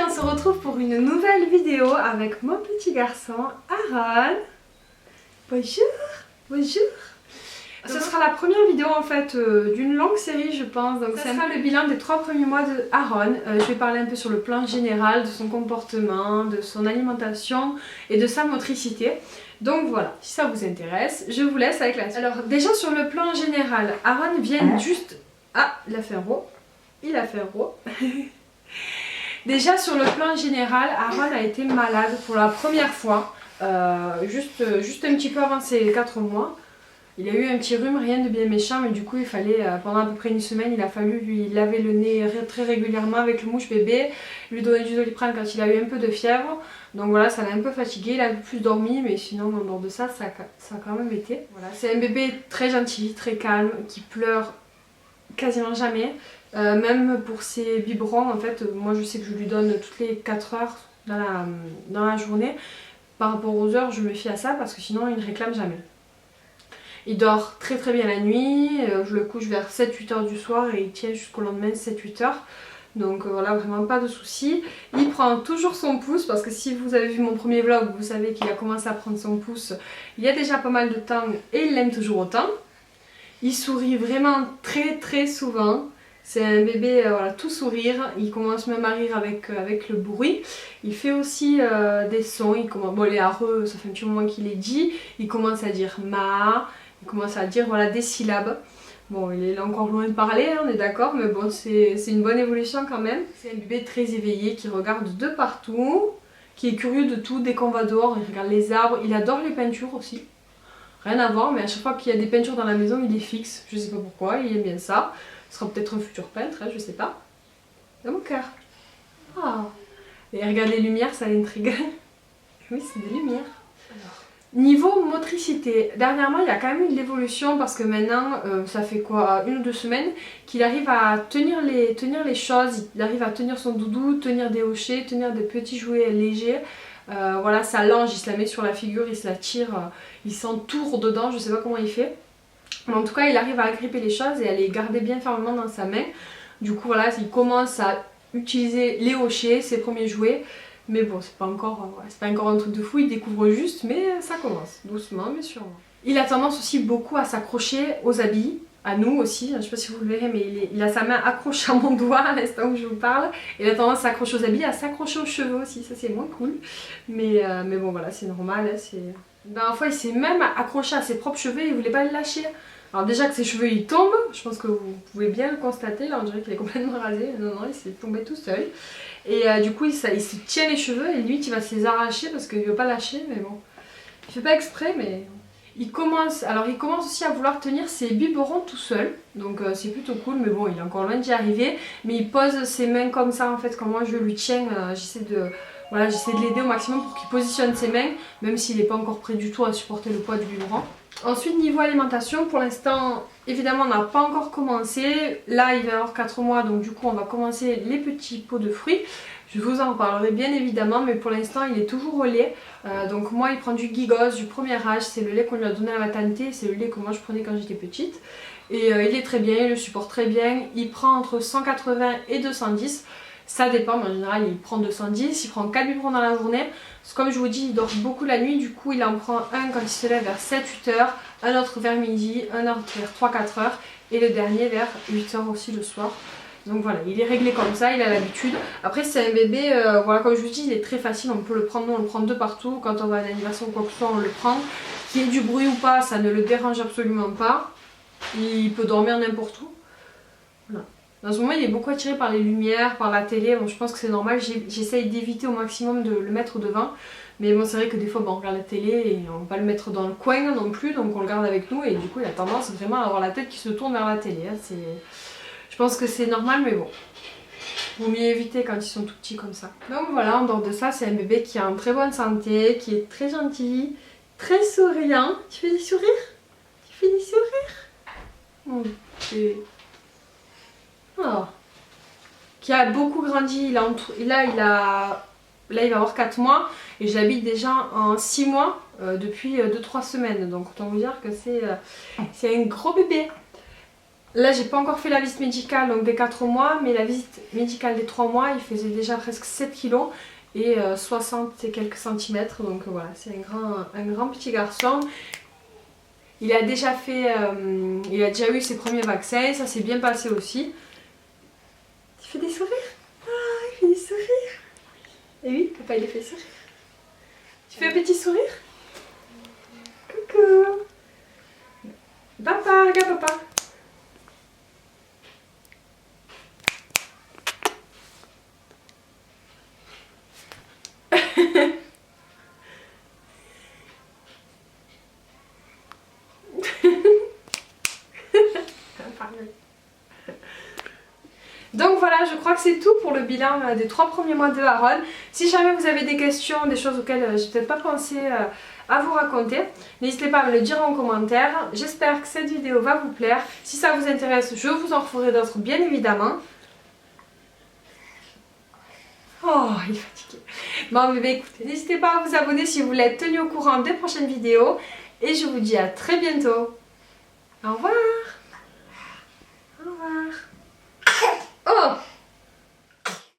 on se retrouve pour une nouvelle vidéo avec mon petit garçon Aaron. Bonjour, bonjour. Ce sera la première vidéo en fait d'une longue série je pense. Donc ça sera le bilan des 3 premiers mois de Aaron. Je vais parler un peu sur le plan général de son comportement, de son alimentation et de sa motricité. Donc voilà, si ça vous intéresse, je vous laisse avec la suite. Alors déjà sur le plan général, Aaron vient juste... Ah, il a fait un rot. Il a fait un rot. Déjà sur le plan général, Aaron a été malade pour la première fois. Juste un petit peu avant ses 4 mois. Il a eu un petit rhume, rien de bien méchant, mais du coup il fallait, pendant à peu près une semaine, il a fallu lui laver le nez très régulièrement avec le mouche bébé, lui donner du Doliprane quand il a eu un peu de fièvre. Donc voilà, ça l'a un peu fatigué, il a plus dormi, mais sinon en dehors de ça, ça a quand même été. Voilà, c'est un bébé très gentil, très calme, qui pleure quasiment jamais. Même pour ses biberons, en fait, moi je sais que je lui donne toutes les 4 heures dans la journée. Par rapport aux heures, je me fie à ça parce que sinon il ne réclame jamais. Il dort très très bien la nuit, je le couche vers 7-8 heures du soir et il tient jusqu'au lendemain 7-8 heures. Donc voilà, vraiment pas de soucis. Il prend toujours son pouce parce que si vous avez vu mon premier vlog, vous savez qu'il a commencé à prendre son pouce il y a déjà pas mal de temps et il l'aime toujours autant. Il sourit vraiment très très souvent. C'est un bébé voilà, tout sourire, il commence même à rire avec le bruit. Il fait aussi des sons, bon les areux, ça fait un petit moment qu'il est dit. Il commence à dire ma, il commence à dire voilà, des syllabes. Bon, il est encore loin de parler, hein, on est d'accord, mais bon, c'est une bonne évolution quand même. C'est un bébé très éveillé qui regarde de partout, qui est curieux de tout. Dès qu'on va dehors, il regarde les arbres, il adore les peintures aussi. Rien à voir, mais à chaque fois qu'il y a des peintures dans la maison, il les fixe. Je sais pas pourquoi, il aime bien ça. Ce sera peut-être un futur peintre, hein, je sais pas. Dans mon cœur. Ah. Et regarde les lumières, ça l'intrigue. Oui, c'est des lumières. Alors. Niveau motricité, dernièrement il y a quand même eu de l'évolution parce que maintenant, ça fait quoi, 1 ou 2 semaines qu'il arrive à tenir les choses. Il arrive à tenir son doudou, tenir des hochets, tenir des petits jouets légers. Voilà, sa lange, il se la met sur la figure, il se la tire, il s'entoure dedans, je sais pas comment il fait. Mais en tout cas, il arrive à agripper les choses et à les garder bien fermement dans sa main. Du coup, voilà, il commence à utiliser les hochets, ses premiers jouets. Mais bon, c'est pas encore un truc de fou, il découvre juste, mais ça commence, doucement mais sûrement. Il a tendance aussi beaucoup à s'accrocher aux habits. À nous aussi, je sais pas si vous le verrez, mais il a sa main accrochée à mon doigt à l'instant où je vous parle. Il a tendance à s'accrocher aux habits, à s'accrocher aux cheveux aussi, ça c'est moins cool. Mais bon voilà, c'est normal. Hein, la dernière fois, il s'est même accroché à ses propres cheveux et il voulait pas les lâcher. Alors déjà que ses cheveux ils tombent, je pense que vous pouvez bien le constater, là on dirait qu'il est complètement rasé. Non, non, il s'est tombé tout seul. Et du coup, il se tient les cheveux et limite il va se les arracher parce qu'il veut pas lâcher, mais bon. Il fait pas exprès, mais... Il commence aussi à vouloir tenir ses biberons tout seul, donc c'est plutôt cool, mais bon il est encore loin d'y arriver. Mais il pose ses mains comme ça en fait, comme moi je lui tiens, j'essaie de l'aider au maximum pour qu'il positionne ses mains, même s'il n'est pas encore prêt du tout à supporter le poids du biberon. Ensuite niveau alimentation, pour l'instant évidemment on n'a pas encore commencé. Là il va avoir 4 mois, donc du coup on va commencer les petits pots de fruits. Je vous en parlerai bien évidemment, mais pour l'instant il est toujours au lait. Donc moi il prend du Gigos du premier âge, c'est le lait qu'on lui a donné à la maternité, c'est le lait que moi je prenais quand j'étais petite. Et il est très bien, il le supporte très bien, il prend entre 180 et 210. Ça dépend, mais en général il prend 210, il prend 4 biberons dans la journée. Comme je vous dis, il dort beaucoup la nuit, du coup il en prend un quand il se lève vers 7-8 heures, un autre vers midi, un autre vers 3-4 heures et le dernier vers 8 heures aussi le soir. Donc voilà, il est réglé comme ça, il a l'habitude. Après c'est un bébé, voilà comme je vous dis, il est très facile, on peut le prendre, nous on le prend de partout. Quand on va à un anniversaire ou quoi que ce soit, on le prend. Qu'il y ait du bruit ou pas, ça ne le dérange absolument pas. Il peut dormir n'importe où. Voilà. Dans ce moment il est beaucoup attiré par les lumières, par la télé, bon je pense que c'est normal, j'essaye d'éviter au maximum de le mettre devant. Mais bon c'est vrai que des fois on regarde la télé et on va pas le mettre dans le coin non plus, donc on le garde avec nous et du coup il a tendance vraiment à avoir la tête qui se tourne vers la télé. Hein. Je pense que c'est normal mais bon, vaut mieux éviter quand ils sont tout petits comme ça. Donc voilà, en dehors de ça c'est un bébé qui est en très bonne santé, qui est très gentil, très souriant. Tu fais des sourires? Tu fais des sourires? Oh. Qui a beaucoup grandi, là il va avoir 4 mois et j'habite déjà en 6 mois depuis 2-3 semaines, donc autant vous dire que c'est un gros bébé. Là j'ai pas encore fait la visite médicale donc des 4 mois, mais la visite médicale des 3 mois il faisait déjà presque 7 kilos et 60 et quelques centimètres, donc voilà, c'est un grand petit garçon. Il a déjà eu ses premiers vaccins, ça s'est bien passé aussi. Tu fais des sourires? Ah, il fait des sourires. Et oui, papa il les fait sourire. Tu fais un petit sourire? Coucou. Papa, regarde papa. Donc voilà, je crois que c'est tout pour le bilan des 3 premiers mois de Aaron. Si jamais vous avez des questions, des choses auxquelles j'ai peut-être pas pensé à vous raconter, n'hésitez pas à me le dire en commentaire. J'espère que cette vidéo va vous plaire. Si ça vous intéresse, je vous en referai d'autres bien évidemment. Oh, il est fatigué. Bon, bébé, écoutez, n'hésitez pas à vous abonner si vous voulez être tenu au courant des prochaines vidéos. Et je vous dis à très bientôt. Au revoir. Au revoir. Oh!